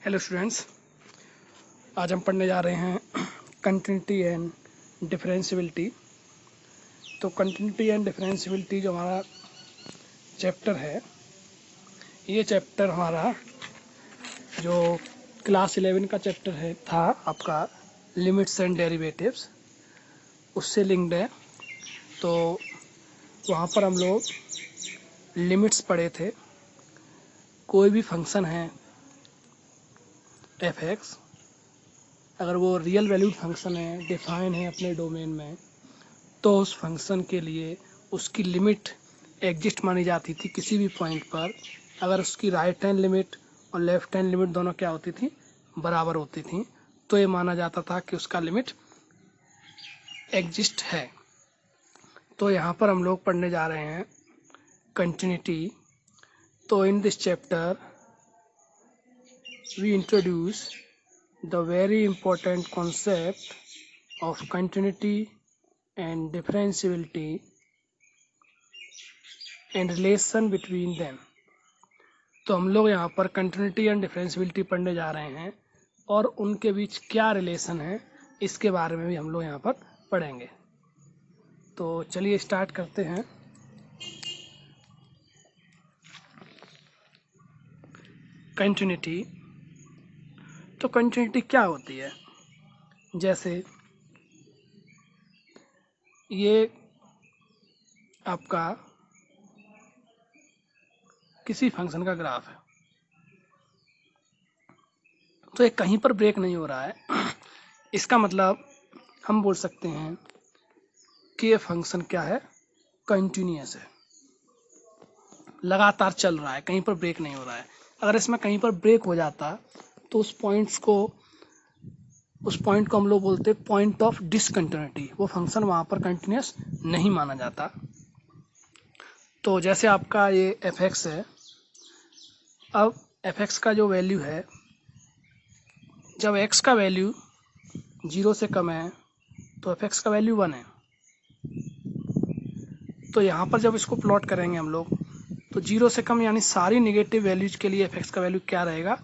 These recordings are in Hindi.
हेलो स्टूडेंट्स, आज हम पढ़ने जा रहे हैं कंटिन्यूटी एंड डिफरेंशियबिलिटी। तो कंटिन्यूटी एंड डिफरेंशियबिलिटी जो हमारा चैप्टर है, ये चैप्टर हमारा जो क्लास 11 का चैप्टर है था आपका लिमिट्स एंड डेरिवेटिव्स, उससे लिंक्ड है। तो वहाँ पर हम लोग लिमिट्स पढ़े थे। कोई भी फंक्शन है एफ एक्स, अगर वो रियल वैल्यूड फंक्शन है, डिफाइन है अपने डोमेन में, तो उस फंक्शन के लिए उसकी लिमिट एग्जिस्ट मानी जाती थी किसी भी पॉइंट पर। अगर उसकी राइट हैंड लिमिट और लेफ्ट हैंड लिमिट दोनों क्या होती थी, बराबर होती थी, तो ये माना जाता था कि उसका लिमिट एग्जिस्ट है। तो यहाँ पर हम लोग पढ़ने जा रहे हैं कंटिन्यूटी। तो in this chapter we introduce the very important concept of continuity and differentiability and relation between them। तो हम लोग यहाँ पर कंटिन्यूटी एंड डिफरेंशियबिलिटी पढ़ने जा रहे हैं और उनके बीच क्या रिलेशन है, इसके बारे में भी हम लोग यहाँ पर पढ़ेंगे। तो चलिए स्टार्ट करते हैं। कंटिन्यूटी, तो कंटिन्यूटी क्या होती है? जैसे ये आपका किसी फंक्शन का ग्राफ है, तो ये कहीं पर ब्रेक नहीं हो रहा है। इसका मतलब हम बोल सकते हैं कि ये फंक्शन क्या है, कंटिन्यूअस है, लगातार चल रहा है, कहीं पर ब्रेक नहीं हो रहा है। अगर इसमें कहीं पर ब्रेक हो जाता तो उस पॉइंट को हम लोग बोलते हैं पॉइंट ऑफ डिसकंटिन्यूटी। वो फंक्शन वहाँ पर कंटिन्यूअस नहीं माना जाता। तो जैसे आपका ये एफ एक्स है, अब एफ एक्स का जो वैल्यू है, जब एक्स का वैल्यू 0 से कम है तो एफ एक्स का वैल्यू 1 है। तो यहाँ पर जब इसको प्लॉट करेंगे हम लोग, तो 0 से कम यानी सारी नेगेटिव वैल्यूज के लिए एफ एक्स का वैल्यू क्या रहेगा,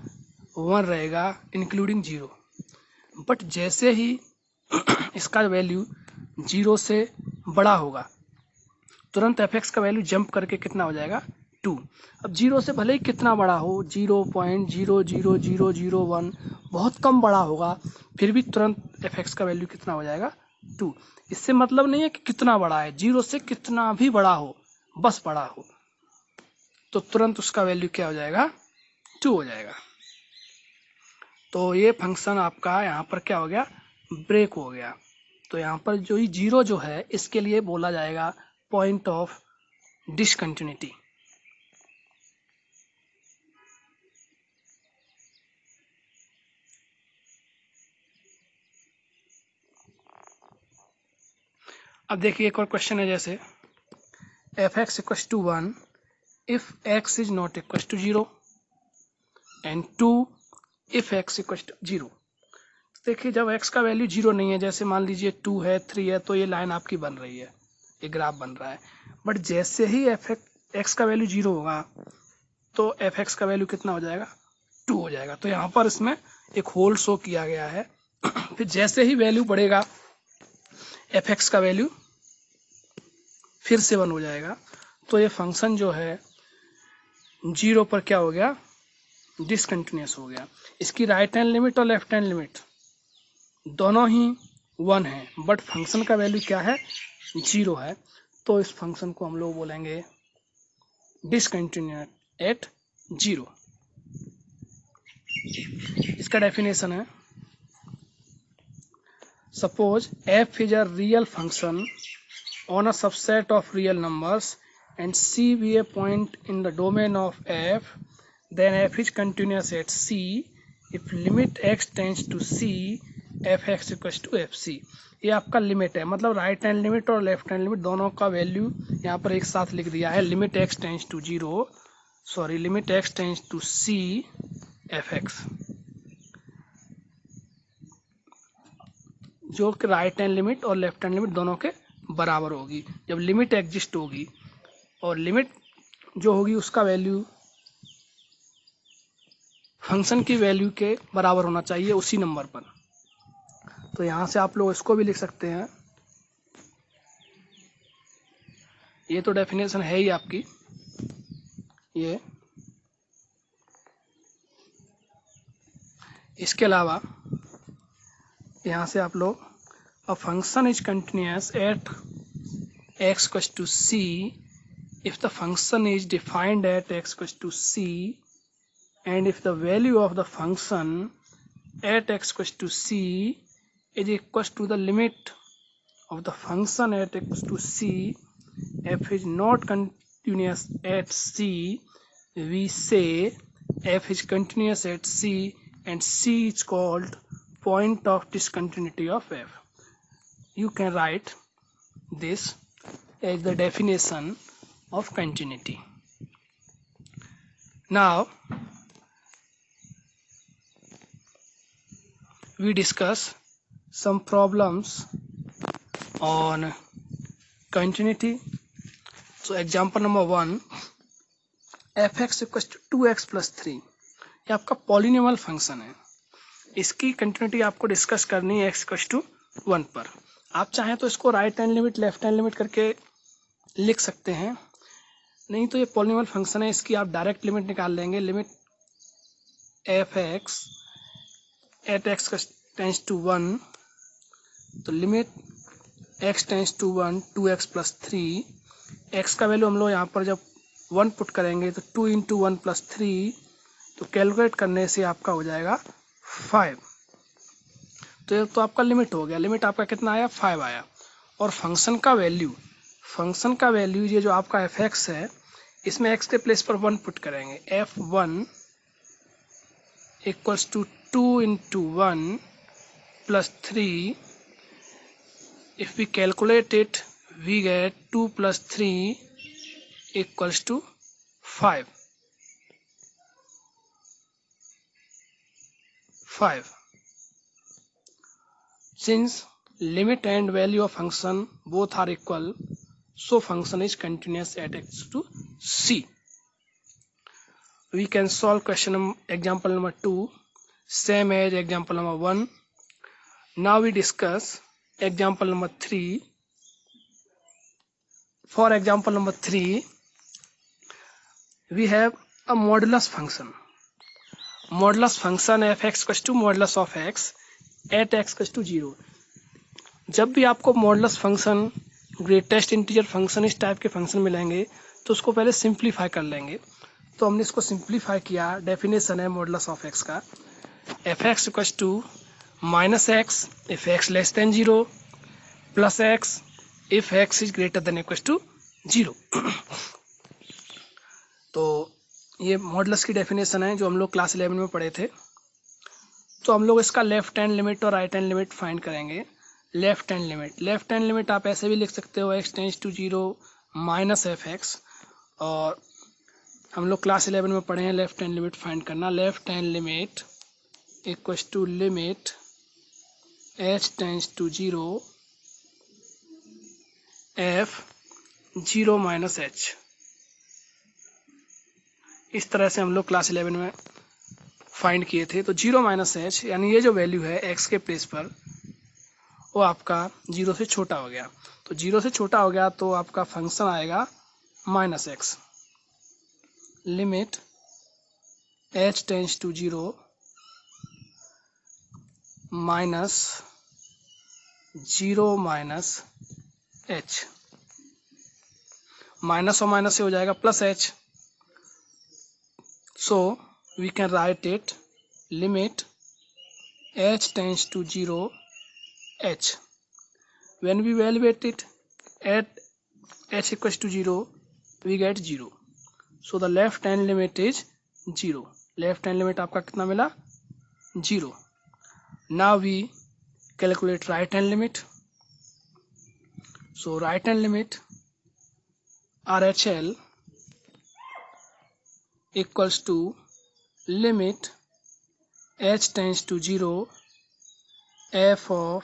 1 रहेगा, इंक्लूडिंग 0। बट जैसे ही इसका वैल्यू 0 से बड़ा होगा, तुरंत एफ एक्स का वैल्यू जंप करके कितना हो जाएगा, 2। अब 0 से भले ही कितना बड़ा हो, 0.00001, बहुत कम बड़ा होगा, फिर भी तुरंत एफ एक्स का वैल्यू कितना हो जाएगा, 2। इससे मतलब नहीं है कि कितना बड़ा है, 0 से कितना भी बड़ा हो, बस बड़ा हो, तो तुरंत उसका वैल्यू क्या हो जाएगा, 2 हो जाएगा। तो ये फंक्शन आपका यहाँ पर क्या हो गया, ब्रेक हो गया। तो यहाँ पर जो ही 0 जो है, इसके लिए बोला जाएगा पॉइंट ऑफ डिसकंटिन्यूटी। अब देखिए एक और क्वेश्चन है, जैसे f x equal to 1 if x is not equal to 0 and 2 if x equal to 0। देखिए जब x का वैल्यू 0 नहीं है, जैसे मान लीजिए 2 है, 3 है, तो ये लाइन आपकी बन रही है, ये ग्राफ बन रहा है। बट जैसे ही x का वैल्यू 0 होगा तो एफ एक्स का वैल्यू कितना हो जाएगा, 2 हो जाएगा। तो यहाँ पर इसमें एक होल शो किया गया है। फिर जैसे ही वैल्यू बढ़ेगा, एफ एक्स का वैल्यू फिर से 1 हो जाएगा। तो ये फंक्शन जो है 0 पर क्या हो गया, डिसकंटिन्यूअस हो गया। इसकी राइट हैंड लिमिट और लेफ्ट हैंड लिमिट दोनों ही 1 है, बट फंक्शन का वैल्यू क्या है, 0 है। तो इस फंक्शन को हम लोग बोलेंगे डिसकंटिन्यूअस एट 0। इसका डेफिनेशन है, suppose f is a real function on a subset of real numbers and c be a point in the domain of f, then f is continuous at c if limit x tends to c f x equal to f c. ये आपका लिमिट है, मतलब राइट हैंड लिमिट और लेफ्ट हैंड लिमिट दोनों का वैल्यू यहाँ पर एक साथ लिख दिया है। Limit x tends to 0, sorry, limit x tends to c f x, जो कि राइट हैंड लिमिट और लेफ्ट हैंड लिमिट दोनों के बराबर होगी। जब लिमिट एग्जिस्ट होगी और लिमिट जो होगी उसका वैल्यू फंक्शन की वैल्यू के बराबर होना चाहिए उसी नंबर पर। तो यहाँ से आप लोग इसको भी लिख सकते हैं, ये तो डेफिनेशन है ही आपकी ये। इसके अलावा यहाँ से आप लोग अ function is continuous at x equals to c if the function is defined at x equals to c and if the value of the function at x equals to c is equals to the limit of the function at x equals to c, f is not continuous at c, we say f is continuous at c and c is called point of discontinuity of f. You can write this as the definition of continuity. Now we discuss some problems on continuity. So example number 1, fx equals to 2x plus 3, ये आपका पॉलिनोमियल फंक्शन है, इसकी कंटिन्यूटी आपको डिस्कस करनी है x इक्वल्स टू 1 पर। आप चाहें तो इसको right hand limit left hand limit करके लिख सकते हैं, नहीं तो ये पॉलिनोमियल फंक्शन है, इसकी आप डायरेक्ट लिमिट निकाल लेंगे। Limit f x at x tends to 1, तो limit x tends to 1 2x plus 3, x का वैल्यू हम लोग यहाँ पर जब 1 पुट करेंगे तो 2 इंटू 1 प्लस 3, तो कैलकुलेट करने से आपका हो जाएगा 5। तो ये तो आपका लिमिट हो गया, लिमिट आपका कितना आया 5 आया। और फंक्शन का वैल्यू ये जो आपका एफ एक्स है, इसमें एक्स के प्लेस पर 1 पुट करेंगे, f1 equals to 2 into 1 plus 3, if we calculate it we get 2 plus 3 equals to 5. Since limit and value of function both are equal, so function is continuous at x to c. We can solve example number 2 same as example number 1. Now we discuss example number 3. For example number 3, we have a modulus function. Modulus function f(x) equals to modulus of x at x equals to 0. जब भी आपको modulus function, greatest integer function, इस टाइप के फंक्शन मिलेंगे तो उसको पहले सिंप्लीफाई कर लेंगे। तो हमने इसको सिंप्लीफाई किया, डेफिनेशन है मॉडुलस ऑफ एक्स का, f x equals to minus x if x less than 0 plus x if x is greater than equals to 0। तो ये मॉडुलस की डेफिनेशन है जो हम लोग क्लास 11 में पढ़े थे। तो हम लोग इसका लेफ्ट हैंड लिमिट और राइट हैंड लिमिट फाइंड करेंगे। लेफ्ट हैंड लिमिट आप ऐसे भी लिख सकते हो, x tends to 0 minus f x, और हम लोग क्लास 11 में पढ़े हैं लेफ्ट हैंड लिमिट फाइंड करना। Left hand limit equals to limit h tends to 0 f 0 minus h। इस तरह से हम लोग क्लास 11 में फाइंड किए थे। तो 0 माइनस h यानी ये जो वैल्यू है x के प्लेस पर वो आपका 0 से छोटा हो गया। तो 0 से छोटा हो गया तो आपका फंक्शन आएगा minus x. Limit h tends to 0 minus 0 minus h, minus और माइनस से हो जाएगा plus h। So we can write it limit h tends to 0 h. When we evaluate it at h equals to 0, we get 0. So the left hand limit is 0. Left hand limit आपका कितना मिला 0. Now we calculate right hand limit. So right hand limit RHL equals to limit h tends to 0 f of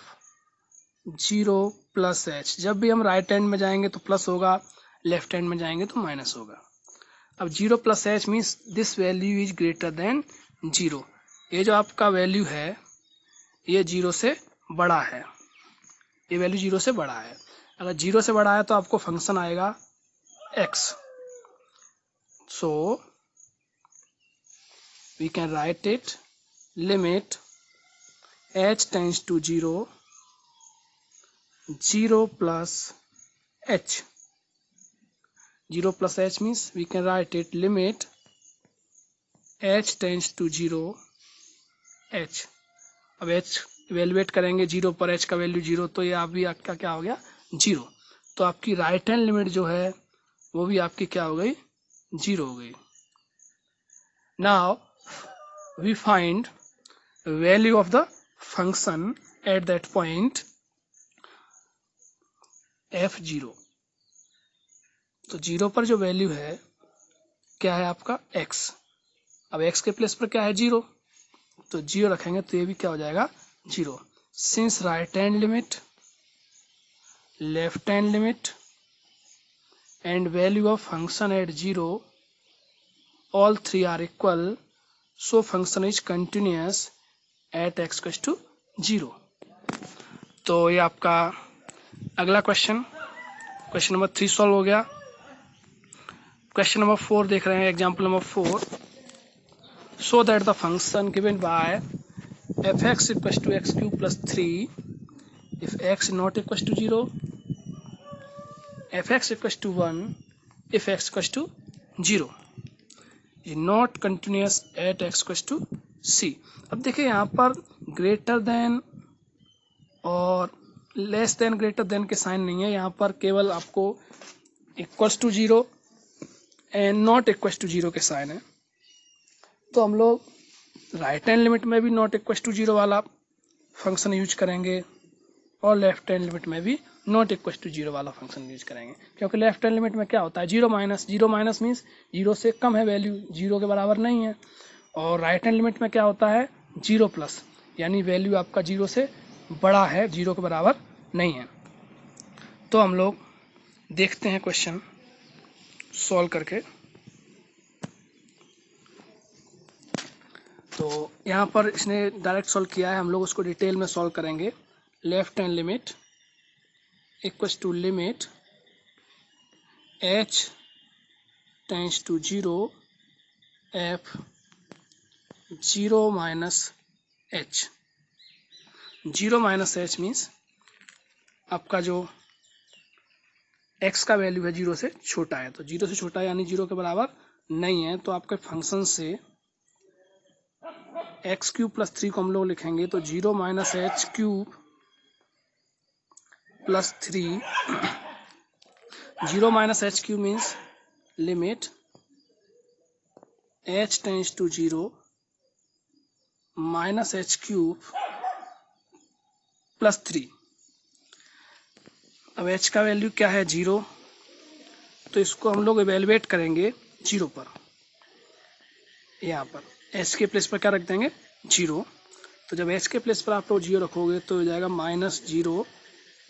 0 plus h। जब भी हम राइट हैंड में जाएंगे तो प्लस होगा, लेफ्ट हैंड में जाएंगे तो माइनस होगा। अब 0 plus h means this value is greater than zero. ये जो आपका वैल्यू है ये जीरो से बड़ा है, ये वैल्यू जीरो से बड़ा है। अगर जीरो से बड़ा है तो आपको फंक्शन आएगा x. So we can write it limit h tends to zero, zero plus h, zero plus h means we can write it limit h tends to zero h। अब h इवेलुएट करेंगे जीरो पर, h का वैल्यू जीरो, तो ये आप भी आपका क्या हो गया जीरो। तो आपकी राइट हैंड लिमिट जो है वो भी आपकी क्या हो गई जीरो हो गई। Now we find value of the function at that point f zero. तो जीरो पर जो वैल्यू है क्या है आपका x। अब x के प्लेस पर क्या है जीरो, तो जीरो रखेंगे तो ये भी क्या हो जाएगा zero. Since right hand limit, left hand limit and value of function at zero all three are equal, so function is continuous at x equals to zero. तो ये आपका अगला क्वेश्चन, क्वेश्चन नंबर 3 सॉल्व हो गया। क्वेश्चन नंबर 4 देख रहे हैं, example number 4। So that the function given by fx equals to x cube plus 3 if x not equals to 0, fx equals to 1 if x equals to 0 is not continuous at x equals to c। अब देखिए यहाँ पर ग्रेटर देन और लेस देन ग्रेटर देन के साइन नहीं है, यहाँ पर केवल आपको equals to zero and not equals to zero के साइन है। तो हम लोग राइट हैंड लिमिट में भी नॉट इक्वल्स टू जीरो वाला फंक्शन यूज करेंगे और लेफ्ट हैंड लिमिट में भी नॉट इक्वल टू जीरो वाला फंक्शन यूज करेंगे, क्योंकि लेफ्ट हैंड लिमिट में क्या होता है जीरो माइनस मीन्स जीरो से कम है वैल्यू, जीरो के बराबर नहीं है। और राइट हैंड लिमिट में क्या होता है जीरो प्लस, यानी वैल्यू आपका जीरो से बड़ा है, जीरो के बराबर नहीं है। तो हम लोग देखते हैं क्वेश्चन सॉल्व करके। तो यहाँ पर इसने डायरेक्ट सॉल्व किया है, हम लोग उसको डिटेल में सॉल्व करेंगे। Left hand limit equals to limit h tends to zero f zero minus h। Zero minus h means आपका जो x का वैल्यू है जीरो से छोटा है, तो जीरो से छोटा है यानी जीरो के बराबर नहीं है। तो आपके फंक्शन से एक्स क्यूब प्लस 3 को हम लोग लिखेंगे तो zero minus h cube plus 3, zero minus h cube means limit h tends to zero minus h cube plus 3। अब h का वैल्यू क्या है जीरो, तो इसको हम लोग इवेलुएट करेंगे जीरो पर। यहाँ पर h के प्लेस पर क्या रख देंगे जीरो, तो जब h के प्लेस पर आप लोग जीरो रखोगे तो हो जाएगा माइनस जीरो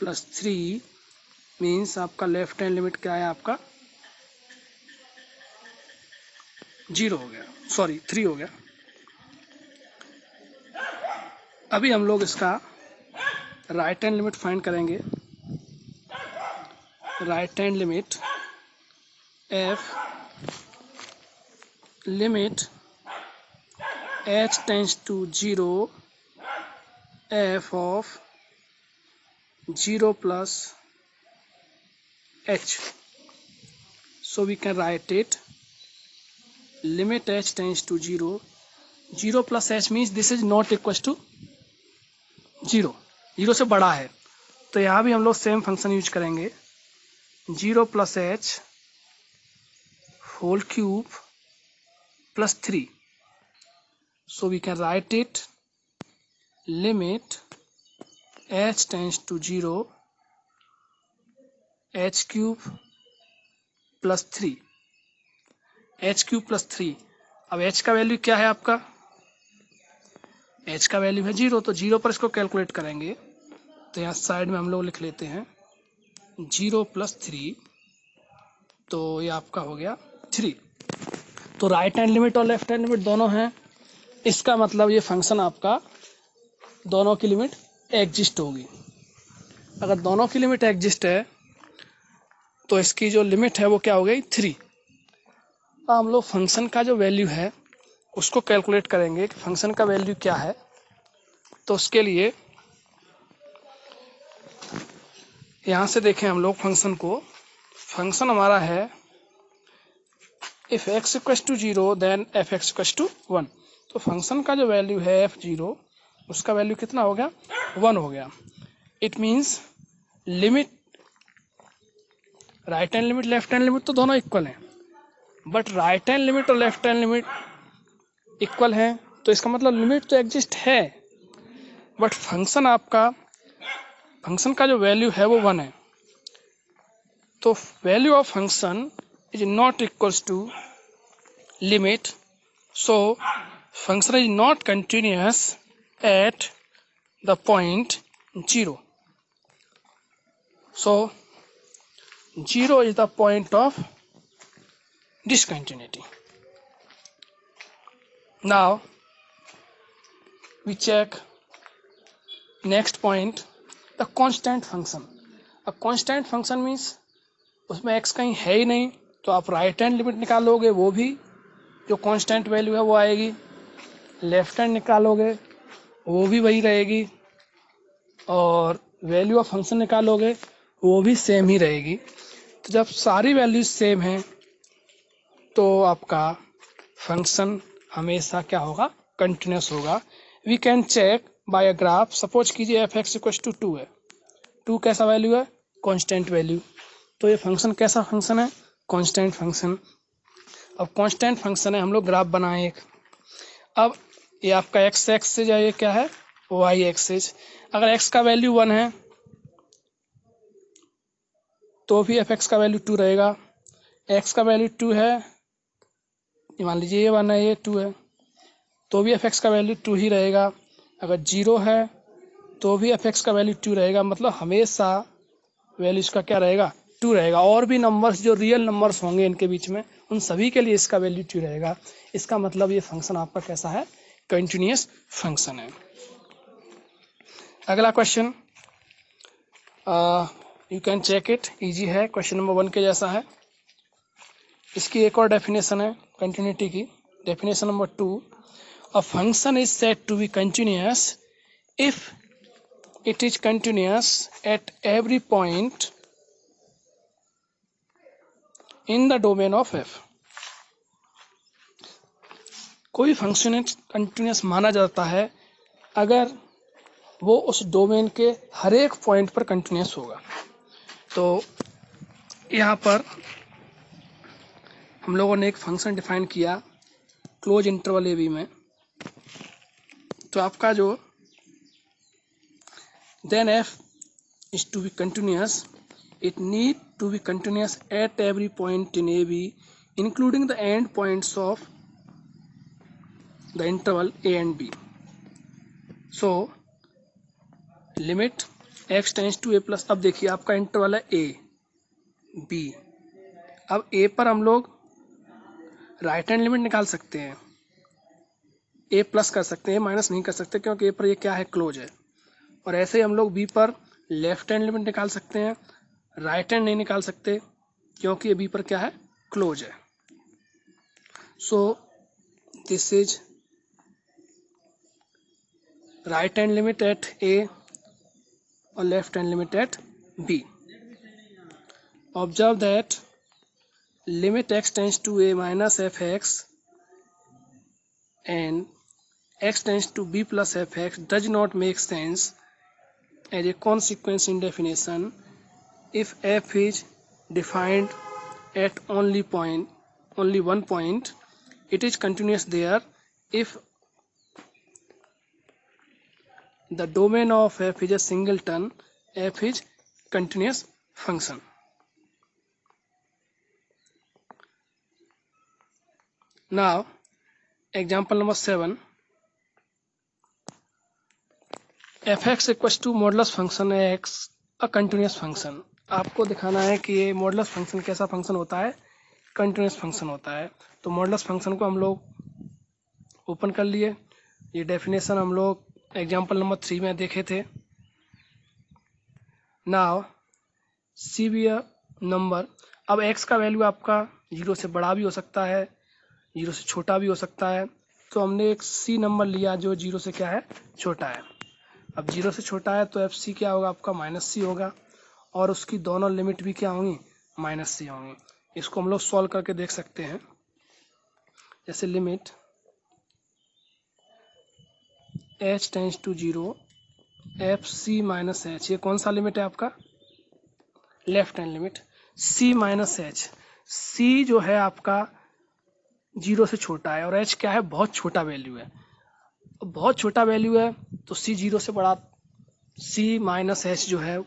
प्लस 3 मीन्स आपका लेफ्ट हैंड लिमिट क्या है आपका जीरो हो गया, सॉरी 3 हो गया। अभी हम लोग इसका राइट हैंड लिमिट फाइंड करेंगे। Right hand limit f limit h tends to zero f of zero plus h। so we can write it limit h tends to 0, 0 plus h means this is not equals to 0, 0 से बड़ा है। तो यहाँ भी हम लोग सेम फंक्शन यूज करेंगे, 0 plus h whole cube plus 3। so we can write it limit h tends to 0 h cube plus 3, h cube plus 3। अब h का वैल्यू क्या है आपका, h का वैल्यू है जीरो, तो जीरो पर इसको कैलकुलेट करेंगे। तो यहाँ साइड में हम लोग लिख लेते हैं जीरो प्लस 3, तो ये आपका हो गया 3। तो राइट हैंड लिमिट और लेफ्ट हैंड लिमिट दोनों हैं, इसका मतलब ये फंक्शन आपका दोनों की लिमिट एग्जिस्ट होगी। अगर दोनों की लिमिट एग्जिस्ट है तो इसकी जो लिमिट है वो क्या हो गई 3। अब हम लोग फंक्शन का जो वैल्यू है उसको कैलकुलेट करेंगे कि फंक्शन का वैल्यू क्या है। तो उसके लिए यहाँ से देखें हम लोग फंक्शन को। फंक्शन हमारा है if x equals to 0 then f x equals to 1। तो फंक्शन का जो वैल्यू है f0 उसका वैल्यू कितना हो गया 1 हो गया। It means limit right hand limit left hand limit तो दोनों इक्वल हैं, बट राइट हैंड लिमिट और लेफ्ट हैंड लिमिट इक्वल हैं तो इसका मतलब लिमिट तो एग्जिस्ट है, बट फंक्शन का जो वैल्यू है वो 1 है। तो value of function is not equals to limit, so function is not continuous at the point 0। So 0 is the point of discontinuity. Now we check next point, the constant function. A constant function means उसमें x कहीं है ही नहीं, तो आप राइट हैंड लिमिट निकालोगे वो भी जो कांस्टेंट वैल्यू है वो आएगी, लेफ्ट हैंड निकालोगे वो भी वही रहेगी, और वैल्यू ऑफ फंक्शन निकालोगे वो भी सेम ही रहेगी। तो जब सारी वैल्यूज सेम हैं तो आपका फंक्शन हमेशा क्या होगा कंटिन्यूस होगा। We can check by a graph. Suppose कीजिए एफ एक्स इक्वल टू 2 है, 2 कैसा वैल्यू है कांस्टेंट वैल्यू, तो ये फंक्शन कैसा फंक्शन है कांस्टेंट फंक्शन। अब कांस्टेंट फंक्शन है, हम लोग ग्राफ बनाए एक। अब ये आपका एक्स एक्सिस है, ये क्या है वाई एक्सिस। अगर एक्स का वैल्यू 1 है तो भी एफ एक्स का वैल्यू 2 रहेगा, एक्स का वैल्यू 2 है, मान लीजिए ये 1 है ये 2 है, तो भी एफ एक्स का वैल्यू 2 ही रहेगा। अगर 0 है तो भी एफ एक्स का वैल्यू 2 रहेगा, मतलब हमेशा वैल्यू इसका क्या रहेगा 2 रहेगा। और भी नंबर्स जो रियल नंबर्स होंगे इनके बीच में उन सभी के लिए इसका वैल्यू 2 रहेगा। इसका मतलब ये फंक्शन आपका कैसा है कंटिन्यूअस फंक्शन है। अगला question you can check it, easy है, क्वेश्चन नंबर 1 के जैसा है। इसकी एक और डेफिनेशन है कंटिन्यूटी की, definition number 2, a function is said to be continuous if it is continuous at every point in the domain of f। कोई फंक्शन कंटिन्यूअस माना जाता है अगर वो उस डोमेन के हर एक पॉइंट पर कंटिन्यूअस होगा। तो यहाँ पर हम लोगों ने एक फंक्शन डिफाइन किया क्लोज इंटरवल ए बी में। तो आपका जो then f is to be continuous, it need to be continuous at every point in AB including the end points of the interval a and b। so limit x tends to a plus, अब देखिए आपका इंटरवल है a b, अब a पर हम लोग राइट हैंड लिमिट निकाल सकते हैं, a प्लस कर सकते हैं, माइनस नहीं कर सकते क्योंकि a पर ये क्या है क्लोज है। और ऐसे ही हम लोग b पर लेफ्ट हैंड लिमिट निकाल सकते हैं, राइट हैंड नहीं निकाल सकते क्योंकि ये b पर क्या है क्लोज है। So this is right hand limit at a और left hand limit at b। Observe that limit x tends to a minus f x and x tends to b plus f x does not make sense as a consequence in definition if f is defined at only one point it is continuous there if the domain of f is a singleton f is continuous function। now example number 7, f x equals to modulus function x a continuous function. आपको दिखाना है कि ये मॉडुलस फंक्शन कैसा फंक्शन होता है कंटिन्यूस फंक्शन होता है। तो मॉडुलस फंक्शन को हम लोग ओपन कर लिए, ये डेफिनेशन हम लोग एग्जाम्पल नंबर 3 में देखे थे। Now c be a number, अब x का वैल्यू आपका 0 से बड़ा भी हो सकता है, 0 से छोटा भी हो सकता है। तो हमने एक सी नंबर लिया जो 0 से क्या है, छोटा है। अब 0 से छोटा है तो एफ सी क्या होगा आपका, -c होगा, और उसकी दोनों लिमिट भी क्या होंगी, -c होंगी। इसको हम लोग सॉल्व करके देख सकते हैं। जैसे limit h tends to 0 f c minus h, ये कौन सा लिमिट है आपका, left hand limit, c minus h. c जो है आपका 0 से छोटा है और h क्या है, बहुत छोटा वैल्यू है। बहुत छोटा वैल्यू है तो c 0 से बड़ा, c माइनस एच जो है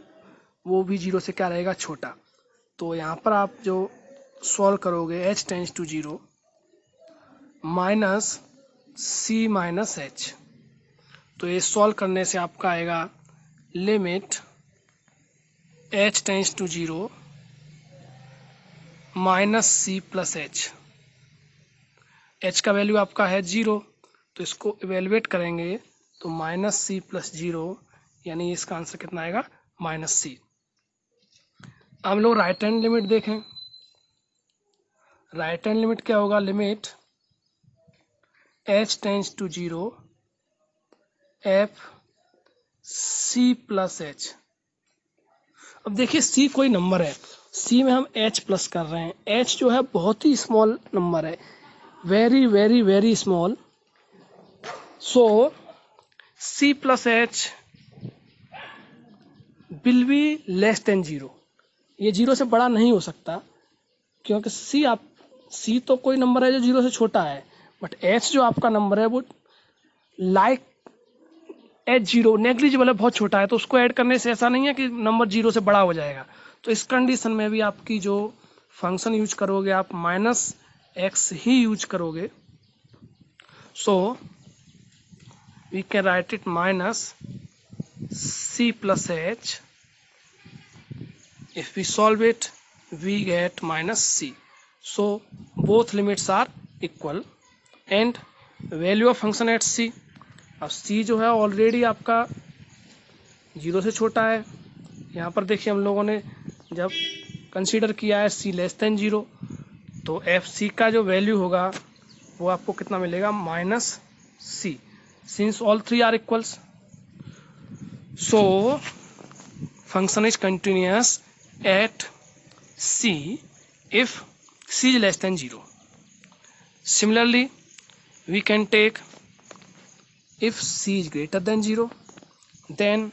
वो भी 0 से क्या रहेगा, छोटा। तो यहाँ पर आप जो सॉल्व करोगे h tends to 0 minus c minus h, तो ये सॉल्व करने से आपका आएगा limit h tends to 0 minus c plus h. h का वैल्यू आपका है 0, तो इसको इवेलुएट करेंगे तो -c प्लस 0, यानी इसका आंसर कितना आएगा, -c। अब हम लोग राइट हैंड लिमिट देखें। राइट हैंड लिमिट क्या होगा, limit h tends to 0 f c plus h. अब देखिए c कोई नंबर है, c में हम h प्लस कर रहे हैं, h जो है बहुत ही स्मॉल नंबर है, very very very small. So c plus H will be less than 0, ये 0 से बड़ा नहीं हो सकता, क्योंकि c तो कोई नंबर है जो 0 से छोटा है, बट h जो आपका नंबर है वो लाइक h0 नेग्लिजिबल है, बहुत छोटा है, तो उसको ऐड करने से ऐसा नहीं है कि नंबर 0 से बड़ा हो जाएगा। तो इस कंडीशन में भी आपकी जो फंक्शन यूज करोगे आप -x ही यूज करोगे। So we can write it -c plus h. If we solve it we get -c. So both limits are equal and value of function at c, अब c जो है ऑलरेडी आपका 0 से छोटा है। यहाँ पर देखिए हम लोगों ने जब कंसीडर किया है c लेस देन 0, तो एफ सी का जो वैल्यू होगा वो आपको कितना मिलेगा, -c, since all three are equals. So function is continuous at c if c is less than 0. Similarly, we can take if c is greater than 0, then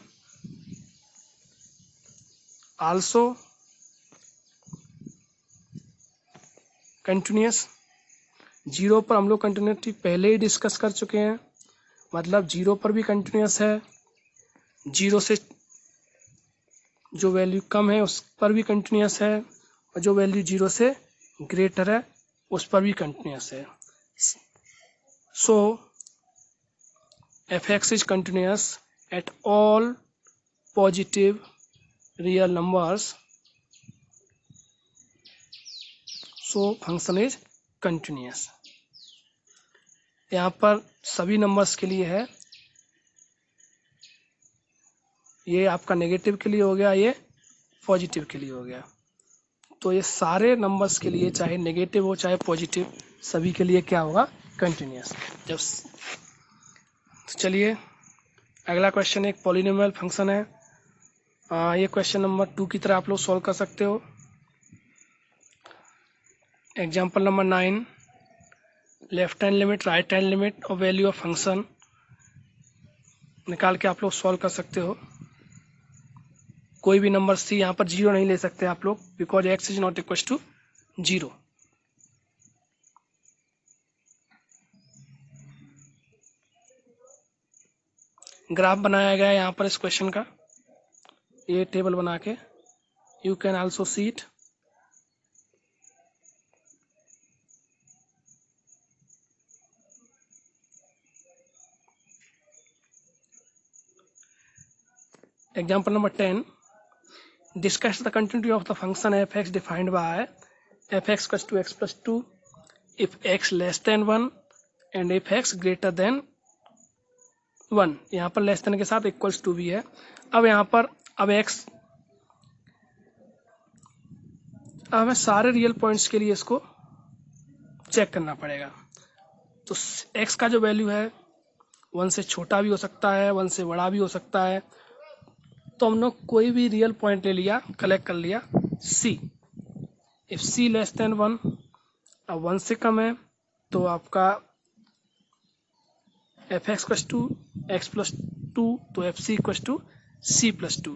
also continuous। 0 पर हम लोग कंटिन्यूटी पहले ही डिस्कस कर चुके हैं, मतलब 0 पर भी कंटिन्यूस है, 0 से जो वैल्यू कम है उस पर भी कंटिन्यूस है, और जो वैल्यू 0 से ग्रेटर है उस पर भी कंटिन्यूस है। सो f(x) is continuous at all positive real numbers, so function is continuous। यहाँ पर सभी नंबर्स के लिए है, ये आपका नेगेटिव के लिए हो गया, ये पॉजिटिव के लिए हो गया। तो ये सारे नंबर्स के लिए, चाहे नेगेटिव हो चाहे पॉजिटिव, सभी के लिए क्या होगा, कंटिन्यूस। जब तो चलिए अगला क्वेश्चन एक पॉलिनोमियल फंक्शन है। ये क्वेश्चन नंबर 2 की तरह आप लोग सॉल्व कर सकते हो। Example number 9, left hand limit, right hand limit और वैल्यू ऑफ फंक्शन निकाल के आप लोग सॉल्व कर सकते हो। कोई भी नंबर c, यहाँ पर 0 नहीं ले सकते आप लोग, because x is not equal to 0। Graph बनाया गया है यहाँ पर इस क्वेश्चन का, ये टेबल बना के, you can also see it. Example number 10, discuss the continuity of the function f(x) defined by f(x) equals to x plus 2 if x less than 1 and if x greater than 1, यहाँ पर लेस देन के साथ इक्वल्स टू भी है। अब यहाँ पर अब x, अब हमें सारे रियल पॉइंट्स के लिए इसको चेक करना पड़ेगा। तो x का जो वैल्यू है 1 से छोटा भी हो सकता है, 1 से बड़ा भी हो सकता है। तो हम लोग कोई भी रियल पॉइंट ले लिया, कलेक्ट कर लिया c, if c less than 1, अब 1 से कम है तो आपका F x equals to x plus two, तो F C equals to C plus two.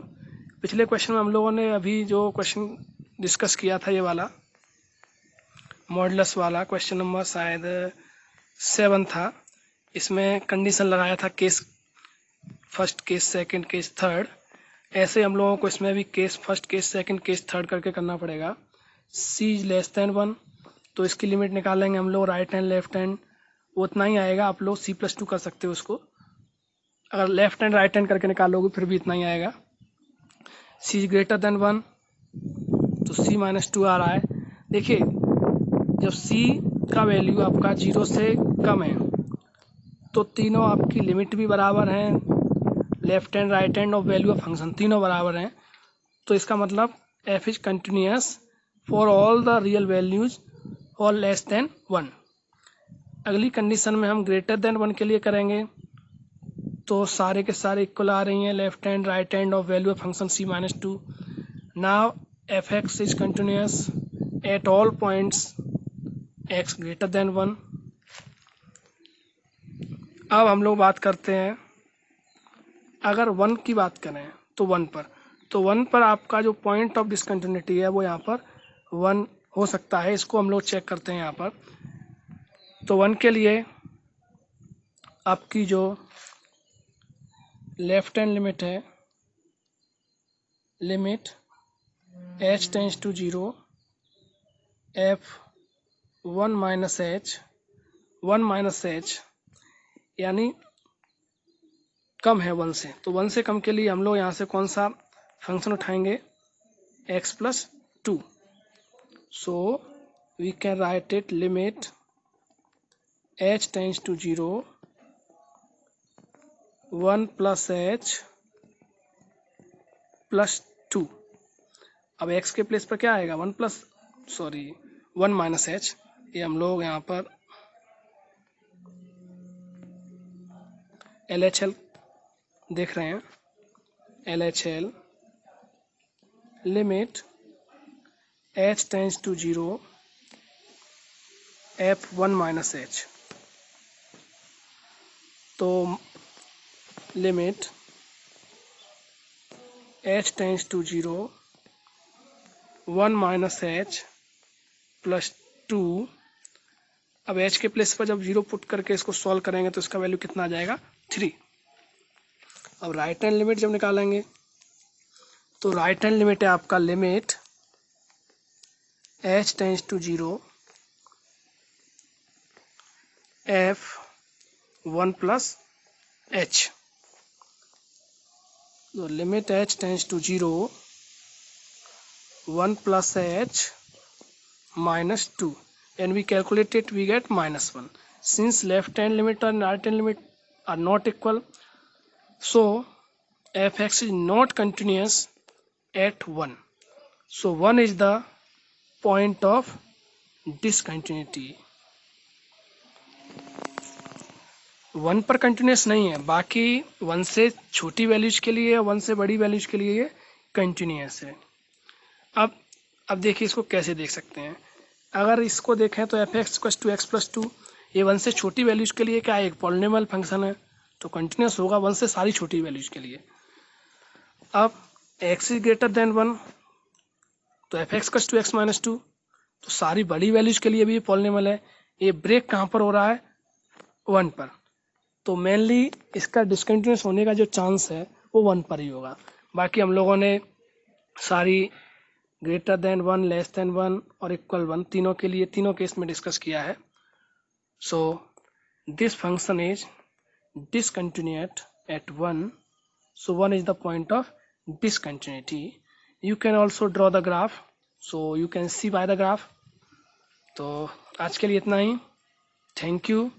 पिछले क्वेश्चन में हम लोगों ने अभी जो क्वेश्चन डिस्कस किया था, ये वाला मॉडुलस वाला क्वेश्चन नंबर शायद 7 था, इसमें कंडीशन लगाया था case first, case second, case third. ऐसे हम लोगों को इसमें भी case first, case second, case third करके करना पड़ेगा। सी लेस देन 1, तो इसकी लिमिट निकालेंगे हम लोग राइट हैंड लेफ्ट हैंड, वो उतना ही आएगा। आप लोग सी प्लस टू कर सकते हो उसको, अगर लेफ्ट हैंड राइट हैंड करके निकालोगे फिर भी इतना ही आएगा। सी ग्रेटर देन 1, तो सी माइनस टू आ रहा है। देखिए जब सी का वैल्यू आपका 0 से कम है तो तीनों आपकी लिमिट भी बराबर हैं, लेफ्ट हैंड राइट हैंड और वैल्यू ऑफ फंक्शन तीनों बराबर हैं। तो इसका मतलब F is continuous for all the real values और लेस देन 1। अगली कंडीशन में हम ग्रेटर देन 1 के लिए करेंगे, तो सारे के सारे इक्वल आ रही हैं, left hand right hand of value of function c minus two. Now f x is continuous at all points x greater than 1। अब हम लोग बात करते हैं, अगर 1 की बात करें तो 1 पर, तो 1 पर आपका जो पॉइंट ऑफ डिसकंटिन्यूटी है वो यहाँ पर 1 हो सकता है। इसको हम लोग चेक करते हैं यहाँ पर। तो 1 के लिए आपकी जो लेफ्ट हैंड लिमिट है, limit h tends to 0 f 1 minus h यानी कम है 1 से, तो 1 से कम के लिए हम लोग यहाँ से कौन सा फंक्शन उठाएंगे, x plus two. So we can write it limit h tends to 0 1 plus h plus two. अब x के प्लेस पर क्या आएगा, 1 माइनस h। ये हम लोग यहाँ पर LHL देख रहे हैं, LHL limit h tends to 0 f 1 minus h। तो limit h tends to 0 1 minus h plus two. अब h के प्लेस पर जब 0 पुट करके इसको सॉल्व करेंगे तो इसका वैल्यू कितना आ जाएगा, 3। अब राइट हैंड लिमिट जब निकालेंगे तो राइट हैंड लिमिट है आपका limit h tends to 0 f 1 plus h। तो limit h tends to 0 1 plus h minus 2, and we calculate it, we get minus 1. Since left hand limit and right hand limit are not equal, so fx is not continuous at 1. So 1 is the point of discontinuity. 1 पर कंटिन्यूस नहीं है, बाकी 1 से छोटी वैल्यूज के लिए, 1 से बड़ी वैल्यूज के लिए ये कंटिन्यूस है। अब देखिए इसको कैसे देख सकते हैं। अगर इसको देखें तो f x equals to x plus two, ये 1 से छोटी वैल्यूज के लिए क्या है, एक पॉलिनोमियल फंक्शन है, तो कंटिन्यूस होगा 1 से सारी छोटी वैल्यूज के लिए। अब x इज ग्रेटर देन 1, तो f x equals to x minus two, तो सारी बड़ी वैल्यूज के लिए भी ये पॉलिनोमियल है। ये ब्रेक कहाँ पर हो रहा है, 1 पर, तो मेनली इसका डिसकंटिन्यूस होने का जो चांस है वो 1 पर ही होगा। बाकी हम लोगों ने सारी ग्रेटर देन 1, लेस देन 1 और इक्वल 1 तीनों के लिए, तीनों केस में डिस्कस किया है। So this function is discontinuous at 1, so 1 is the point of discontinuity. You can also draw the graph, so you can see by the graph. तो आज के लिए इतना ही, थैंक यू।